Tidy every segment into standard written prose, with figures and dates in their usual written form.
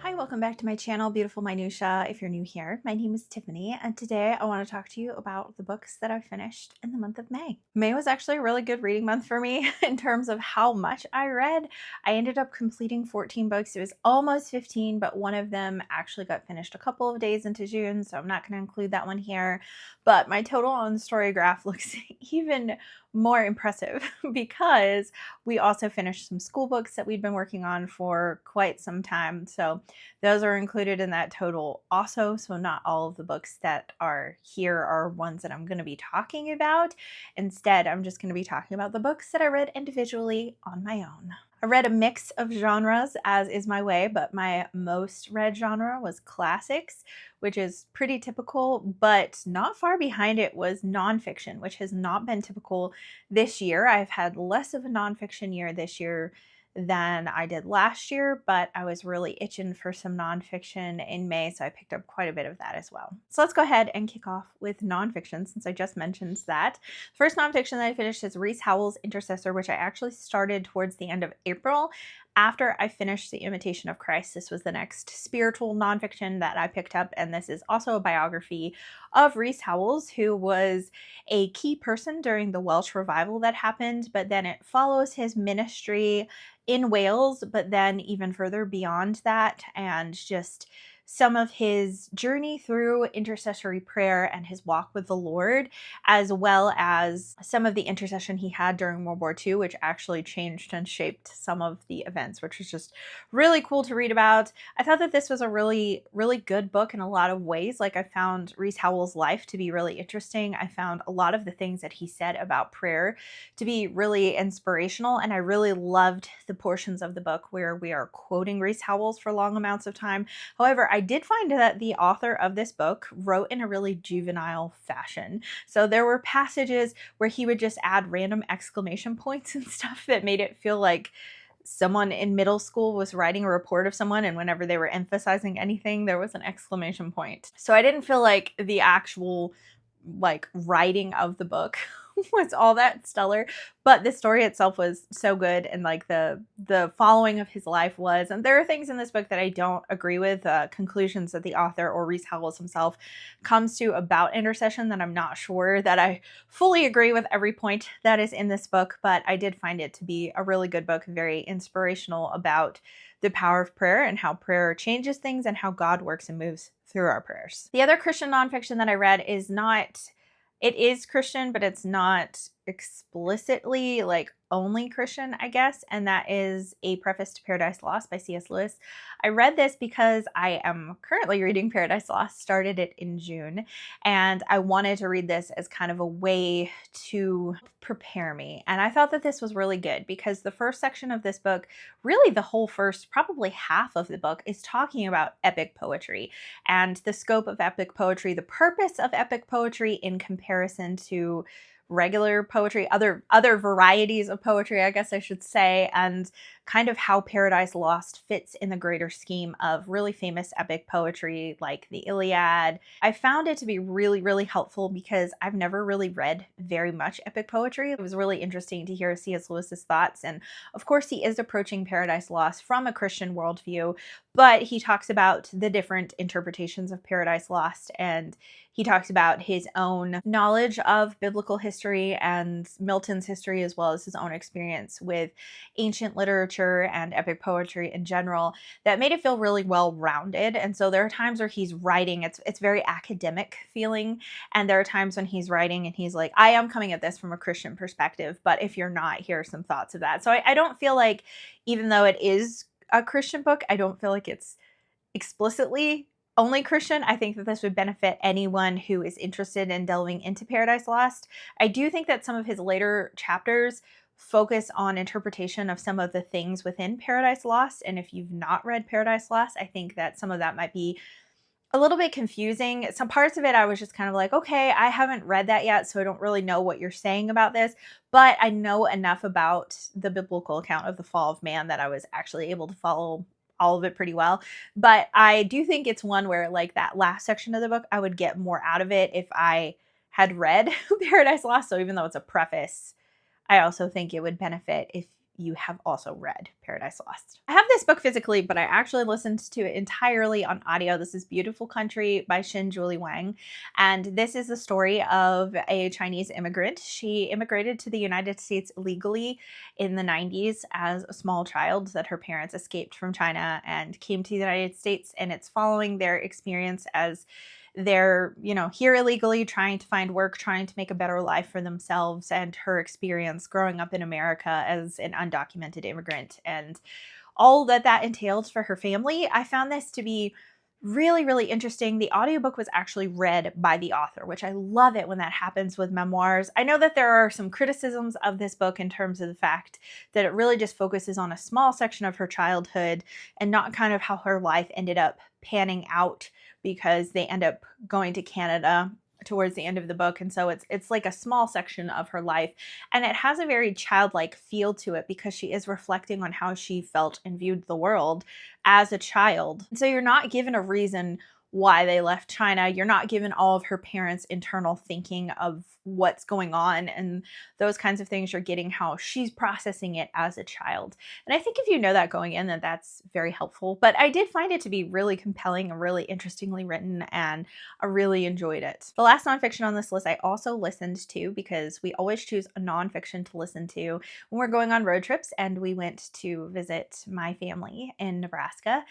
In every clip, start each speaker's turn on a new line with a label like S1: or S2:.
S1: Hi, welcome back to my channel, Beautiful Minutia. If you're new here, my name is Tiffany, and today I want to talk to you about the books that I finished in the month of May. May was actually a really good reading month for me in terms of how much I read. I ended up completing 14 books. It was almost 15, but one of them actually got finished a couple of days into June, so I'm not going to include that one here. But my total on Storygraph looks even more impressive because we also finished some school books that we'd been working on for quite some time. So those are included in that total also. So not all of the books that are here are ones that I'm going to be talking about. Instead, I'm just going to be talking about the books that I read individually on my own. I read a mix of genres, as is my way, but my most read genre was classics, which is pretty typical, but not far behind it was nonfiction, which has not been typical this year. I've had less of a nonfiction year this year than I did last year, but I was really itching for some nonfiction in May, so I picked up quite a bit of that as well. So let's go ahead and kick off with nonfiction, since I just mentioned that. The first nonfiction that I finished is Reese Howell's Intercessor, which I actually started towards the end of April after I finished The Imitation of Christ. This was the next spiritual nonfiction that I picked up, and this is also a biography of Reese Howells, who was a key person during the Welsh revival that happened, but then it follows his ministry in Wales, but then even further beyond that, and just some of his journey through intercessory prayer and his walk with the Lord, as well as some of the intercession he had during World War II, which actually changed and shaped some of the events, which was just really cool to read about. I thought that this was a really, really good book in a lot of ways. Like, I found Reese Howell's life to be really interesting. I found a lot of the things that he said about prayer to be really inspirational, and I really loved the portions of the book where we are quoting Reese Howells for long amounts of time. However, I did find that the author of this book wrote in a really juvenile fashion. So there were passages where he would just add random exclamation points and stuff that made it feel like someone in middle school was writing a report of someone, and whenever they were emphasizing anything, there was an exclamation point. So I didn't feel like the actual writing of the book was all that stellar, but the story itself was so good, and the following of his life was. And there are things in this book that I don't agree with, conclusions that the author or Reese Howells himself comes to about intercession that I'm not sure that I fully agree with every point that is in this book, but I did find it to be a really good book, very inspirational about the power of prayer and how prayer changes things and how God works and moves through our prayers. The other Christian nonfiction that I read it is Christian, but it's not explicitly only Christian, I guess, and that is A Preface to Paradise Lost by C.S. Lewis. I read this because I am currently reading Paradise Lost, started it in June, and I wanted to read this as kind of a way to prepare me. And I thought that this was really good because the first section of this book, really the whole first, probably half of the book, is talking about epic poetry and the scope of epic poetry, the purpose of epic poetry in comparison to regular poetry, other varieties of poetry, I guess I should say, and kind of how Paradise Lost fits in the greater scheme of really famous epic poetry like the Iliad. I found it to be really, really helpful because I've never really read very much epic poetry. It was really interesting to hear C.S. Lewis's thoughts, and of course he is approaching Paradise Lost from a Christian worldview, but he talks about the different interpretations of Paradise Lost, and he talks about his own knowledge of biblical history and Milton's history, as well as his own experience with ancient literature and epic poetry in general, that made it feel really well-rounded. And so there are times where he's writing, it's very academic feeling, and there are times when he's writing and he's like, I am coming at this from a Christian perspective, but if you're not, here are some thoughts of that. So I don't feel like, even though it is a Christian book, I don't feel like it's explicitly only Christian. I think that this would benefit anyone who is interested in delving into Paradise Lost. I do think that some of his later chapters focus on interpretation of some of the things within Paradise Lost, and if you've not read Paradise Lost, I think that some of that might be a little bit confusing. Some parts of it I was just kind of like, okay, I haven't read that yet, so I don't really know what you're saying about this, but I know enough about the biblical account of the fall of man that I was actually able to follow all of it pretty well. But I do think it's one where, like, that last section of the book, I would get more out of it if I had read Paradise Lost. So even though it's a preface, I also think it would benefit if you have also read Paradise Lost. I have this book physically, but I actually listened to it entirely on audio. This is Beautiful Country by Xin Julie Wang. And this is the story of a Chinese immigrant. She immigrated to the United States illegally in the 90s as a small child, that her parents escaped from China and came to the United States. And it's following their experience as they're, here illegally, trying to find work, trying to make a better life for themselves, and her experience growing up in America as an undocumented immigrant and all that entailed for her family. I found this to be really, really interesting. The audiobook was actually read by the author, which I love it when that happens with memoirs. I know that there are some criticisms of this book in terms of the fact that it really just focuses on a small section of her childhood and not kind of how her life ended up panning out, because they end up going to Canada towards the end of the book, and so it's like a small section of her life, and it has a very childlike feel to it because she is reflecting on how she felt and viewed the world as a child. So you're not given a reason why they left China. You're not given all of her parents' internal thinking of what's going on and those kinds of things. You're getting how she's processing it as a child. And I think if you know that going in, then that's very helpful. But I did find it to be really compelling and really interestingly written, and I really enjoyed it. The last nonfiction on this list I also listened to, because we always choose a nonfiction to listen to when we're going on road trips, and we went to visit my family in Nebraska.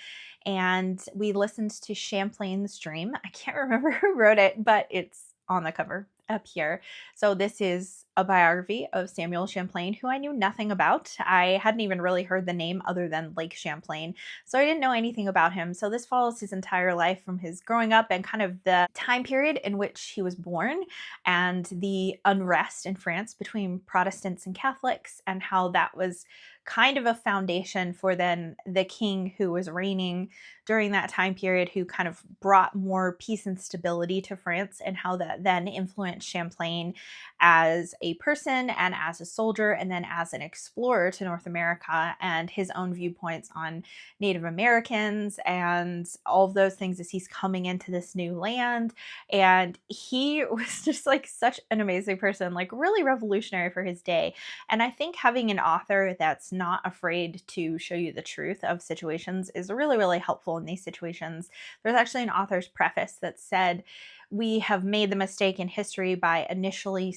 S1: And we listened to Champlain's Dream. I can't remember who wrote it, but it's on the cover up here. So this is a biography of Samuel Champlain, who I knew nothing about. I hadn't even really heard the name other than Lake Champlain, so I didn't know anything about him. So this follows his entire life from his growing up and kind of the time period in which he was born, and the unrest in France between Protestants and Catholics, and how that was kind of a foundation for then the king who was reigning during that time period, who kind of brought more peace and stability to France, and how that then influenced Champlain as a person and as a soldier, and then as an explorer to North America, and his own viewpoints on Native Americans and all of those things as he's coming into this new land. And he was just like such an amazing person, like really revolutionary for his day. And I think having an author that's not afraid to show you the truth of situations is really, really helpful in these situations. There's actually an author's preface that said, we have made the mistake in history by initially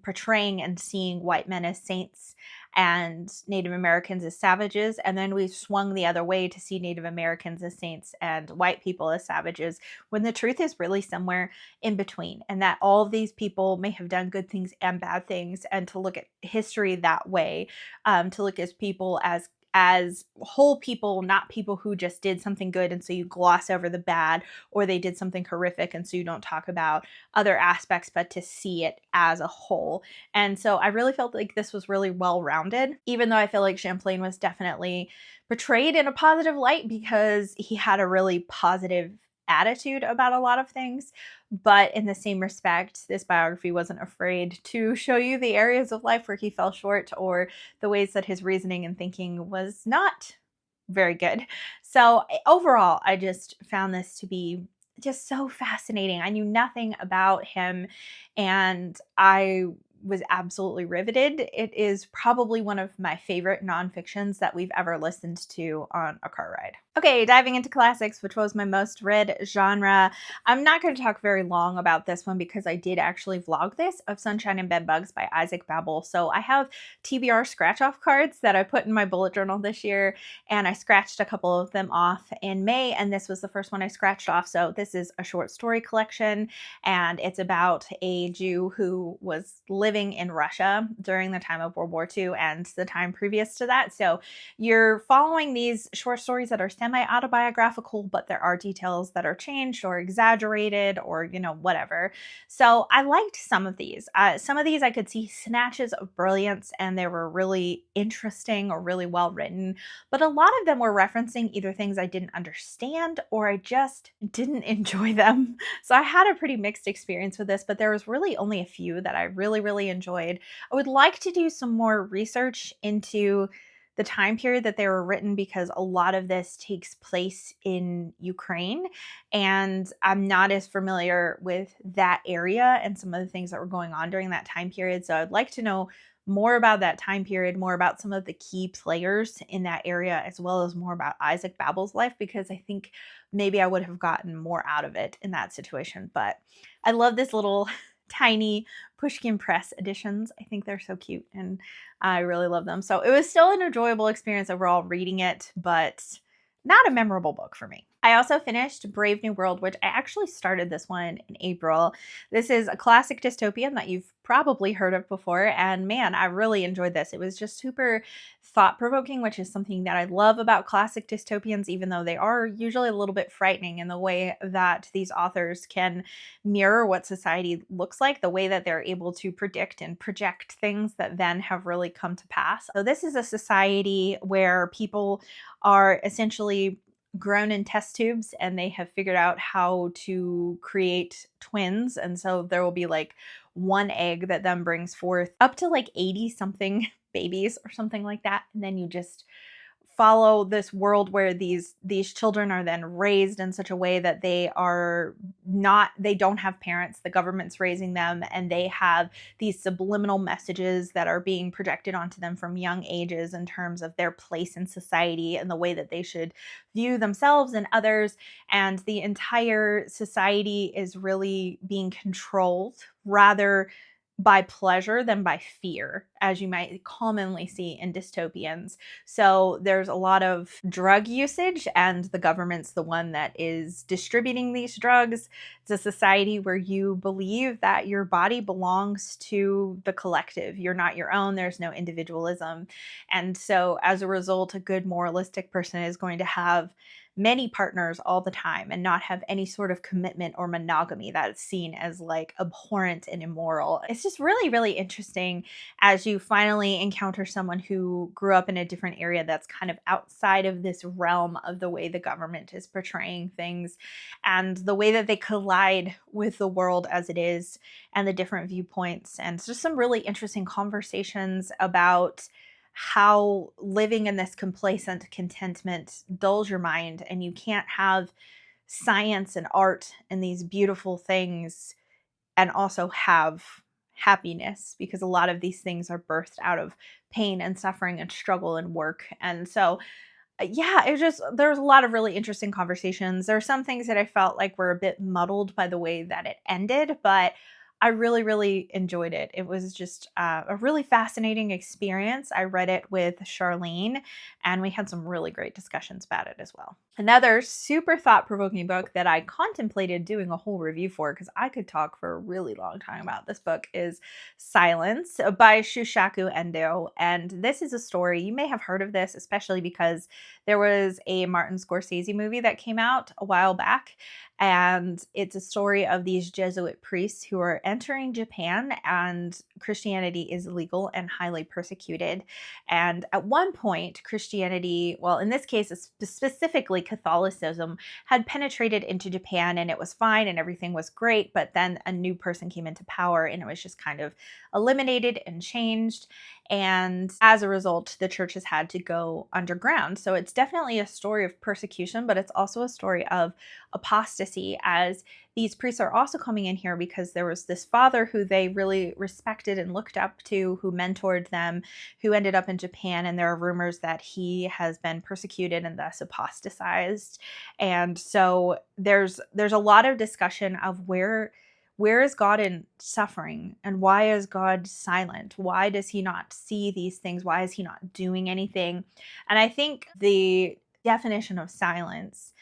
S1: portraying and seeing white men as saints and Native Americans as savages, and then we've swung the other way to see Native Americans as saints and white people as savages, when the truth is really somewhere in between, and that all of these people may have done good things and bad things, and to look at history that way, to look at people as whole people, not people who just did something good and so you gloss over the bad, or they did something horrific and so you don't talk about other aspects, but to see it as a whole. And so I really felt like this was really well-rounded, even though I feel like Champlain was definitely portrayed in a positive light because he had a really positive attitude about a lot of things. But in the same respect, this biography wasn't afraid to show you the areas of life where he fell short, or the ways that his reasoning and thinking was not very good. So overall, I just found this to be just so fascinating. I knew nothing about him, and I was absolutely riveted. It is probably one of my favorite nonfictions that we've ever listened to on a car ride. Okay, diving into classics, which was my most read genre. I'm not going to talk very long about this one because I did actually vlog this, of Sunshine and Bedbugs by Isaac Babel. So I have TBR scratch-off cards that I put in my bullet journal this year, and I scratched a couple of them off in May, and this was the first one I scratched off. So this is a short story collection, and it's about a Jew who was living in Russia during the time of World War II and the time previous to that. So you're following these short stories that are semi-autobiographical, but there are details that are changed or exaggerated or, whatever. So I liked some of these. Some of these I could see snatches of brilliance, and they were really interesting or really well written, but a lot of them were referencing either things I didn't understand or I just didn't enjoy them. So I had a pretty mixed experience with this, but there was really only a few that I really, really enjoyed. I would like to do some more research into the time period that they were written, because a lot of this takes place in Ukraine, and I'm not as familiar with that area and some of the things that were going on during that time period. So I'd like to know more about that time period, more about some of the key players in that area, as well as more about Isaac Babel's life, because I think maybe I would have gotten more out of it in that situation. But I love this little tiny Pushkin Press editions. I think they're so cute and I really love them. So it was still an enjoyable experience overall reading it, but not a memorable book for me. I also finished Brave New World, which I actually started this one in April. This is a classic dystopian that you've probably heard of before, and man, I really enjoyed this. It was just super thought-provoking, which is something that I love about classic dystopians, even though they are usually a little bit frightening in the way that these authors can mirror what society looks like, the way that they're able to predict and project things that then have really come to pass. So this is a society where people are essentially grown in test tubes and they have figured out how to create twins. And so there will be like one egg that then brings forth up to like 80 something babies or something like that. And then you just follow this world where these children are then raised in such a way that they don't have parents. The government's raising them, and they have these subliminal messages that are being projected onto them from young ages in terms of their place in society and the way that they should view themselves and others. And the entire society is really being controlled rather by pleasure than by fear, as you might commonly see in dystopians. So there's a lot of drug usage, and the government's the one that is distributing these drugs. It's a society where you believe that your body belongs to the collective. You're not your own. There's no individualism. And so as a result, a good moralistic person is going to have many partners all the time and not have any sort of commitment or monogamy that's seen as like abhorrent and immoral. It's just really, really interesting as you finally encounter someone who grew up in a different area that's kind of outside of this realm of the way the government is portraying things and the way that they collide with the world as it is and the different viewpoints. And it's just some really interesting conversations about how living in this complacent contentment dulls your mind, and you can't have science and art and these beautiful things and also have happiness, because a lot of these things are birthed out of pain and suffering and struggle and work. And so yeah, there's a lot of really interesting conversations. There are some things that I felt like were a bit muddled by the way that it ended, but I really, really enjoyed it. It was just a really fascinating experience. I read it with Charlene, and we had some really great discussions about it as well. Another super thought-provoking book that I contemplated doing a whole review for, because I could talk for a really long time about this book, is Silence by Shushaku Endo. And this is a story, you may have heard of this, especially because there was a Martin Scorsese movie that came out a while back. And it's a story of these Jesuit priests who are entering Japan, and Christianity is illegal and highly persecuted. And at one point, Christianity, well, in this case, specifically Catholicism, had penetrated into Japan, and it was fine and everything was great. But then a new person came into power and it was just kind of eliminated and changed. And as a result, the church has had to go underground. So it's definitely a story of persecution, but it's also a story of apostasy, as these priests are also coming in here because there was this father who they really respected and looked up to, who mentored them, who ended up in Japan. And there are rumors that he has been persecuted and thus apostatized. And so there's a lot of discussion of where is God in suffering, and why is God silent? Why does he not see these things? Why is he not doing anything? And I think the definition of silence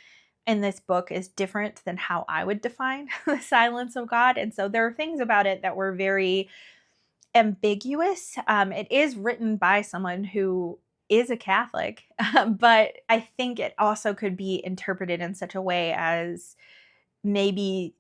S1: in this book is different than how I would define the silence of God. And so there are things about it that were very ambiguous. It is written by someone who is a Catholic, but I think it also could be interpreted in such a way as maybe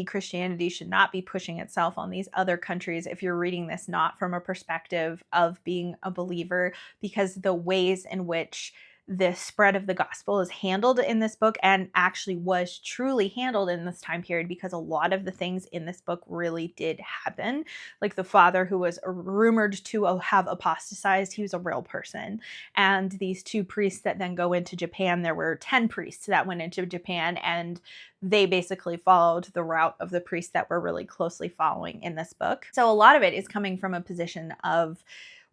S1: Christianity should not be pushing itself on these other countries if you're reading this not from a perspective of being a believer, because the ways in which the spread of the gospel is handled in this book, and actually was truly handled in this time period, because a lot of the things in this book really did happen. Like the father who was rumored to have apostatized, he was a real person. And these 2 priests that then go into Japan, there were 10 priests that went into Japan, and they basically followed the route of the priests that we're really closely following in this book. So a lot of it is coming from a position of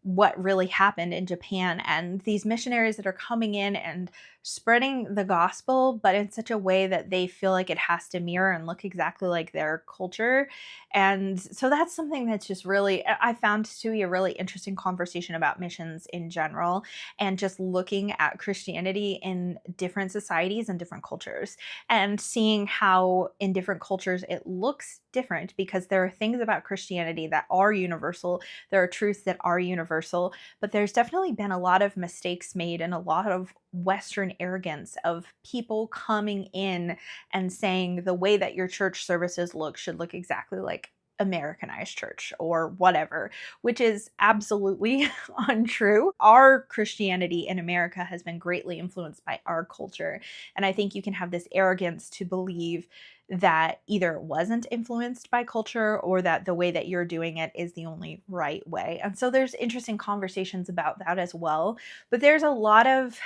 S1: what really happened in Japan, and these missionaries that are coming in and spreading the gospel, but in such a way that they feel like it has to mirror and look exactly like their culture. And so that's something that's just really, I found to be a really interesting conversation about missions in general, and just looking at Christianity in different societies and different cultures, and seeing how in different cultures it looks different, because there are things about Christianity that are universal. There are truths that are universal, but there's definitely been a lot of mistakes made and a lot of Western arrogance of people coming in and saying the way that your church services look should look exactly like Americanized church or whatever, which is absolutely untrue. Our Christianity in America has been greatly influenced by our culture. And I think you can have this arrogance to believe that either it wasn't influenced by culture, or that the way that you're doing it is the only right way. And so there's interesting conversations about that as well. But there's a lot of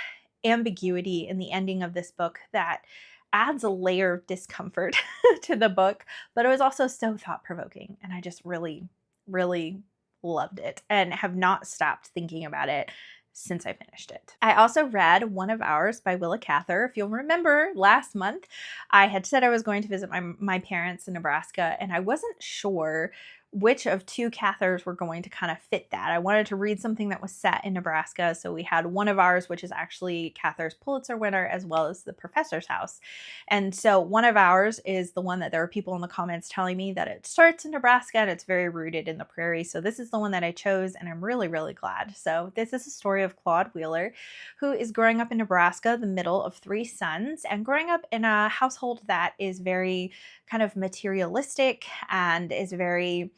S1: ambiguity in the ending of this book that adds a layer of discomfort to the book, but it was also so thought-provoking, and I just really, really loved it and have not stopped thinking about it since I finished it. I also read One of Ours by Willa Cather. If you'll remember, last month I had said I was going to visit my parents in Nebraska, and I wasn't sure which of 2 Cathers were going to kind of fit that. I wanted to read something that was set in Nebraska, so we had One of Ours, which is actually Cather's Pulitzer winner, as well as The Professor's House. And so One of Ours is the one that there are people in the comments telling me that it starts in Nebraska and it's very rooted in the prairie. So this is the one that I chose, and I'm really, really glad. So this is a story of Claude Wheeler, who is growing up in Nebraska, the middle of 3 sons, and growing up in a household that is very kind of materialistic and is very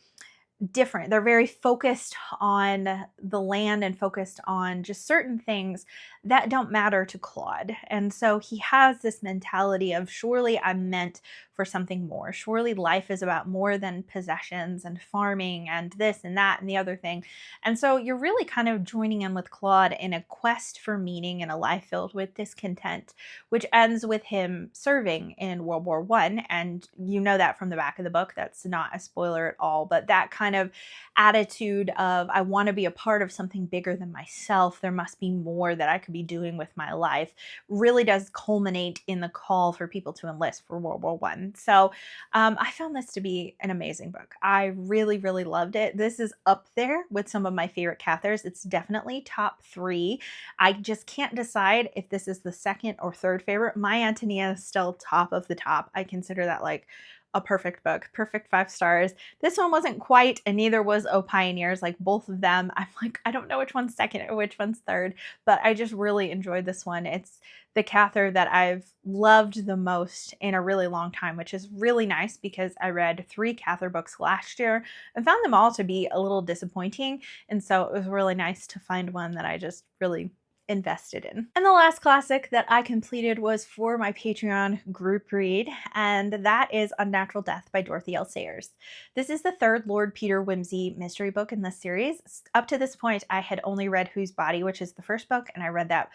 S1: different. They're very focused on the land and focused on just certain things that don't matter to Claude. And so he has this mentality of, surely I'm meant for something more. Surely life is about more than possessions and farming and this and that and the other thing. And so you're really kind of joining in with Claude in a quest for meaning in a life filled with discontent, which ends with him serving in World War I. And you know that from the back of the book. That's not a spoiler at all, but that kind of attitude of, I want to be a part of something bigger than myself. There must be more that I could be doing with my life, really does culminate in the call for people to enlist for World War I. So I found this to be an amazing book. I really, really loved it. This is up there with some of my favorite Cathers. It's definitely top 3. I just can't decide if this is the second or third favorite. My Antonia is still top of the top. I consider that like a perfect book, perfect 5 stars. This one wasn't quite, and neither was Oh Pioneers. Like both of them, I'm like, I don't know which one's second or which one's third, but I just really enjoyed this one. It's the Cather that I've loved the most in a really long time, which is really nice because I read 3 Cather books last year and found them all to be a little disappointing. And so it was really nice to find one that I just really invested in. And the last classic that I completed was for my Patreon group read, and that is Unnatural Death by Dorothy L. Sayers. This is the 3rd Lord Peter Wimsey mystery book in this series. Up to this point, I had only read Whose Body, which is the first book, and I read that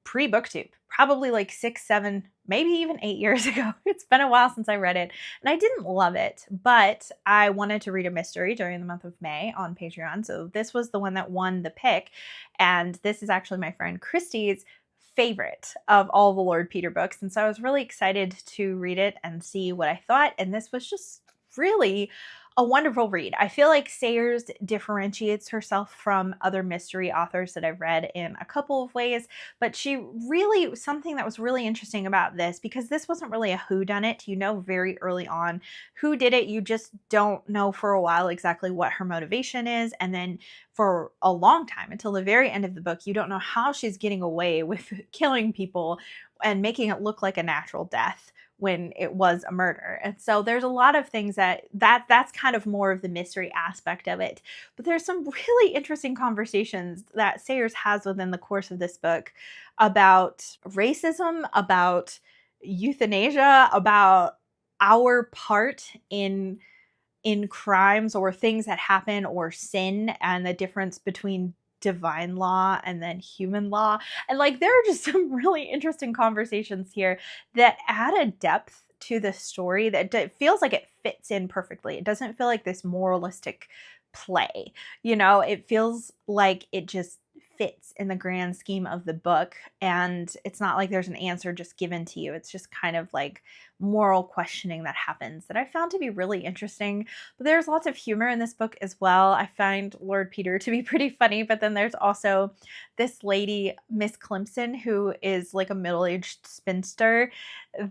S1: pre-booktube, probably like 6, 7, maybe even 8 years ago. It's been a while since I read it, and I didn't love it, but I wanted to read a mystery during the month of May on Patreon, so this was the one that won the pick, and this is actually my friend Christy's favorite of all the Lord Peter books, and so I was really excited to read it and see what I thought, and this was just really a wonderful read. I feel like Sayers differentiates herself from other mystery authors that I've read in a couple of ways, but something that was really interesting about this, because this wasn't really a whodunit. You know very early on who did it. You just don't know for a while exactly what her motivation is, and then for a long time, until the very end of the book, you don't know how she's getting away with killing people and making it look like a natural death, when it was a murder. And so there's a lot of things that's kind of more of the mystery aspect of it. But there's some really interesting conversations that Sayers has within the course of this book about racism, about euthanasia, about our part in crimes or things that happen or sin, and the difference between divine law and then human law. And like there are just some really interesting conversations here that add a depth to the story that feels like it fits in perfectly. It doesn't feel like this moralistic play. You know, it feels like it just fits in the grand scheme of the book, and it's not like there's an answer just given to you. It's just kind of like moral questioning that happens that I found to be really interesting. But there's lots of humor in this book as well. I find Lord Peter to be pretty funny, but then there's also this lady, Miss Clemson, who is like a middle-aged spinster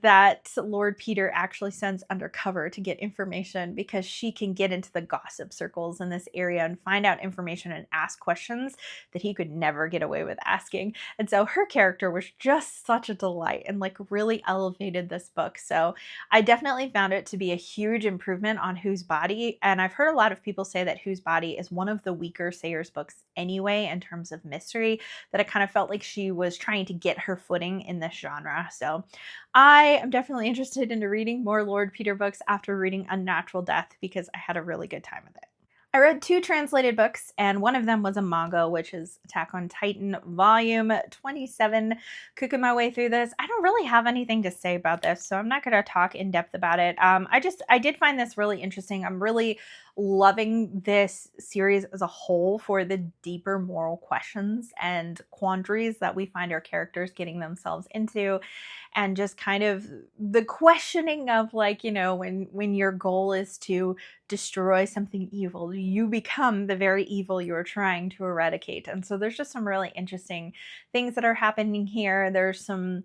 S1: that Lord Peter actually sends undercover to get information because she can get into the gossip circles in this area and find out information and ask questions that he could never get away with asking. And so her character was just such a delight and like really elevated this book. So I definitely found it to be a huge improvement on Whose Body. And I've heard a lot of people say that Whose Body is one of the weaker Sayers books anyway in terms of mystery, that it kind of felt like she was trying to get her footing in this genre. So I am definitely interested in reading more Lord Peter books after reading Unnatural Death because I had a really good time with it. I read 2 translated books, and one of them was a manga, which is Attack on Titan Volume 27. Cooking my way through this. I don't really have anything to say about this, so I'm not going to talk in depth about it. I did find this really interesting. I'm really loving this series as a whole for the deeper moral questions and quandaries that we find our characters getting themselves into, and just kind of the questioning of like, you know, when your goal is to destroy something evil, you become the very evil you're trying to eradicate. And so there's just some really interesting things that are happening here. There's some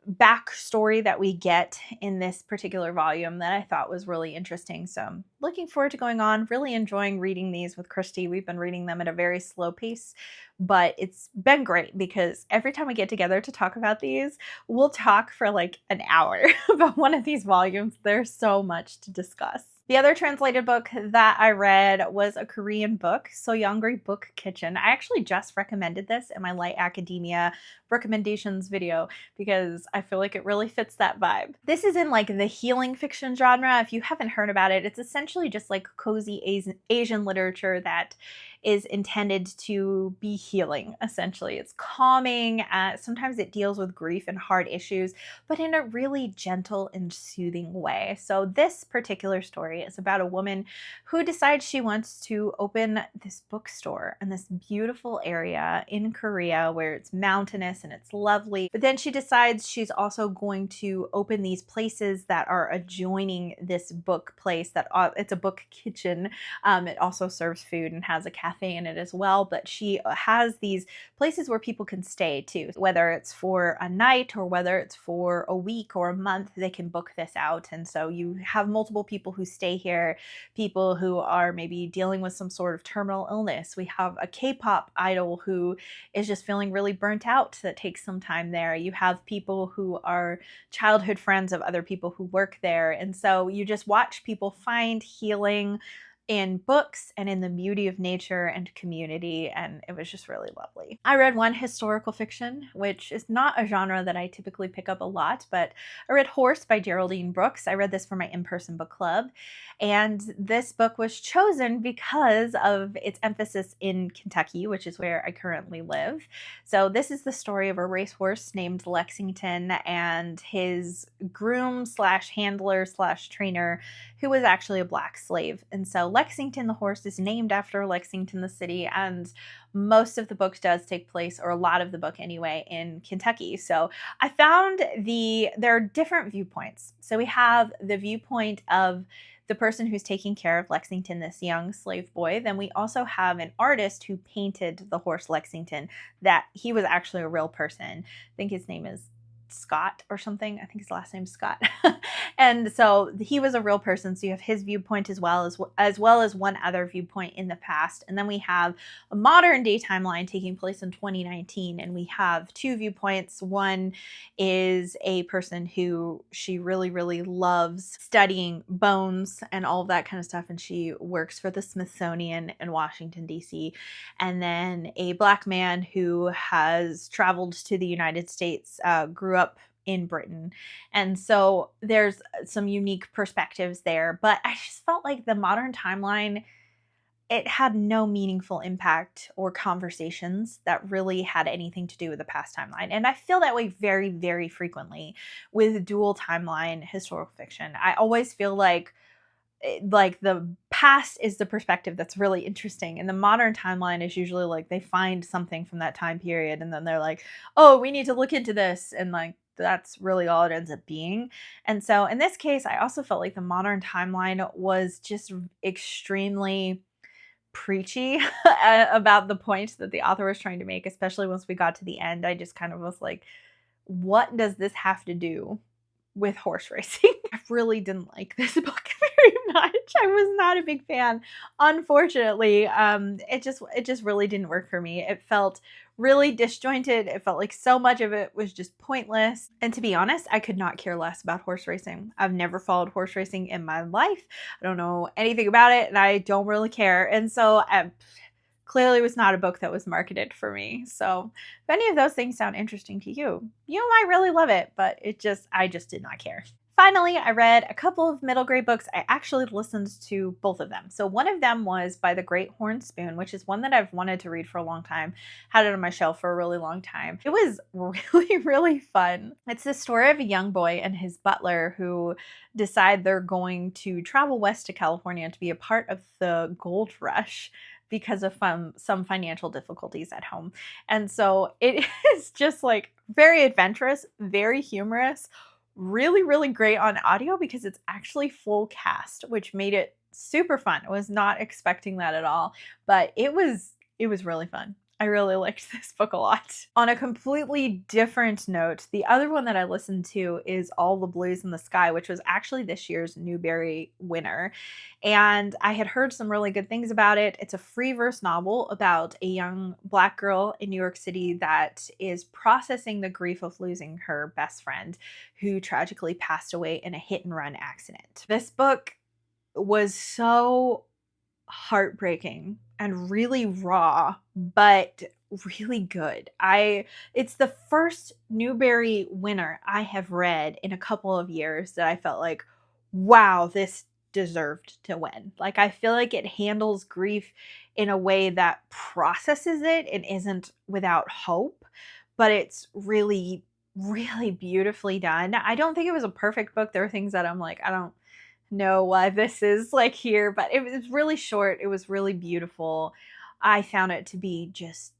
S1: backstory that we get in this particular volume that I thought was really interesting. So I'm looking forward to going on, really enjoying reading these with Christy. We've been reading them at a very slow pace, but it's been great because every time we get together to talk about these, we'll talk for like an hour about one of these volumes. There's so much to discuss. The other translated book that I read was a Korean book, Soyeongri Book Kitchen. I actually just recommended this in my Light Academia recommendations video because I feel like it really fits that vibe. This is in like the healing fiction genre. If you haven't heard about it, it's essentially just like cozy Asian literature that is intended to be healing, essentially. It's calming. Sometimes it deals with grief and hard issues, but in a really gentle and soothing way. So this particular story is about a woman who decides she wants to open this bookstore in this beautiful area in Korea where it's mountainous and it's lovely. But then she decides she's also going to open these places that are adjoining this book place that it's a book kitchen. It also serves food and has a cafe in it as well, but she has these places where people can stay too, whether it's for a night or whether it's for a week or a month. They can book this out, and so you have multiple people who stay here, people who are maybe dealing with some sort of terminal illness. We have a K-pop idol who is just feeling really burnt out that takes some time there. You have people who are childhood friends of other people who work there, and so you just watch people find healing in books and in the beauty of nature and community, and it was just really lovely. I read one historical fiction, which is not a genre that I typically pick up a lot, but I read Horse by Geraldine Brooks. I read this for my in-person book club, and this book was chosen because of its emphasis in Kentucky, which is where I currently live. So this is the story of a racehorse named Lexington and his groom slash handler slash trainer, who was actually a black slave. And so Lexington the horse is named after Lexington the city, and most of the book does take place, or a lot of the book anyway, in Kentucky. So I found there are different viewpoints. So we have the viewpoint of the person who's taking care of Lexington, this young slave boy. Then we also have an artist who painted the horse Lexington, that he was actually a real person. I think his name is Scott or something. I think his last name's Scott. And so he was a real person. So you have his viewpoint as well as one other viewpoint in the past. And then we have a modern day timeline taking place in 2019. And we have two viewpoints. One is a person who she really, really loves studying bones and all of that kind of stuff. And she works for the Smithsonian in Washington, D.C. And then a Black man who has traveled to the United States, grew up in Britain. And so there's some unique perspectives there. But I just felt like the modern timeline, it had no meaningful impact or conversations that really had anything to do with the past timeline. And I feel that way very, very frequently with dual timeline historical fiction. I always feel like the past is the perspective that's really interesting, and the modern timeline is usually like they find something from that time period and then they're like, oh, we need to look into this, and like that's really all it ends up being. And so in this case, I also felt like the modern timeline was just extremely preachy about the point that the author was trying to make, especially once we got to the end. I just kind of was like, what does this have to do with horse racing? I really didn't like this book very much. I was not a big fan. Unfortunately, it just really didn't work for me. It felt really disjointed. It felt like so much of it was just pointless. And to be honest, I could not care less about horse racing. I've never followed horse racing in my life. I don't know anything about it, and I don't really care. And so clearly was not a book that was marketed for me. So if any of those things sound interesting to you, you might really love it, but I just did not care. Finally, I read a couple of middle grade books. I actually listened to both of them. So one of them was by the Great Horn Spoon, which is one that I've wanted to read for a long time, had it on my shelf for a really long time. It was really, really fun. It's the story of a young boy and his butler who decide they're going to travel west to California to be a part of the gold rush because of some financial difficulties at home. And so it is just like very adventurous, very humorous, really, really great on audio because it's actually full cast, which made it super fun. I was not expecting that at all, but it was really fun. I really liked this book a lot. On a completely different note, the other one that I listened to is All the Blues in the Sky, which was actually this year's Newbery winner. And I had heard some really good things about it. It's a free verse novel about a young Black girl in New York City that is processing the grief of losing her best friend, who tragically passed away in a hit-and-run accident. This book was so heartbreaking and really raw, but really good. It's the first Newbery winner I have read in a couple of years that I felt like, wow, this deserved to win. Like, I feel like it handles grief in a way that processes it and isn't without hope, but it's really, really beautifully done. I don't think it was a perfect book. There are things that I'm like, I don't know why this is like here, but it was really short. It was really beautiful. I found it to be just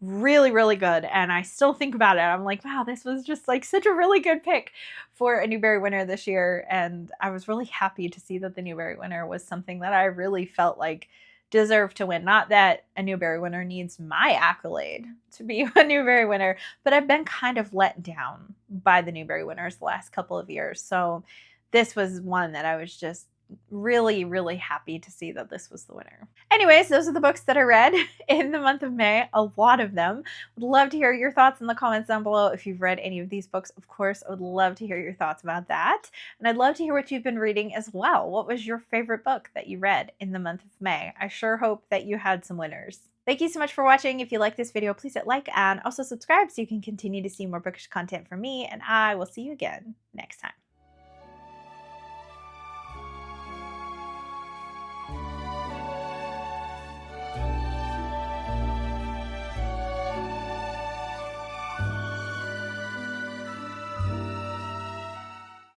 S1: really, really good. And I still think about it. I'm like, wow, this was just like such a really good pick for a Newbery winner this year. And I was really happy to see that the Newbery winner was something that I really felt like deserved to win. Not that a Newbery winner needs my accolade to be a Newbery winner, but I've been kind of let down by the Newbery winners the last couple of years. So this was one that I was just really, really happy to see that this was the winner. Anyways, those are the books that I read in the month of May, a lot of them. Would love to hear your thoughts in the comments down below. If you've read any of these books, of course, I would love to hear your thoughts about that. And I'd love to hear what you've been reading as well. What was your favorite book that you read in the month of May? I sure hope that you had some winners. Thank you so much for watching. If you like this video, please hit like and also subscribe so you can continue to see more bookish content from me, and I will see you again next time.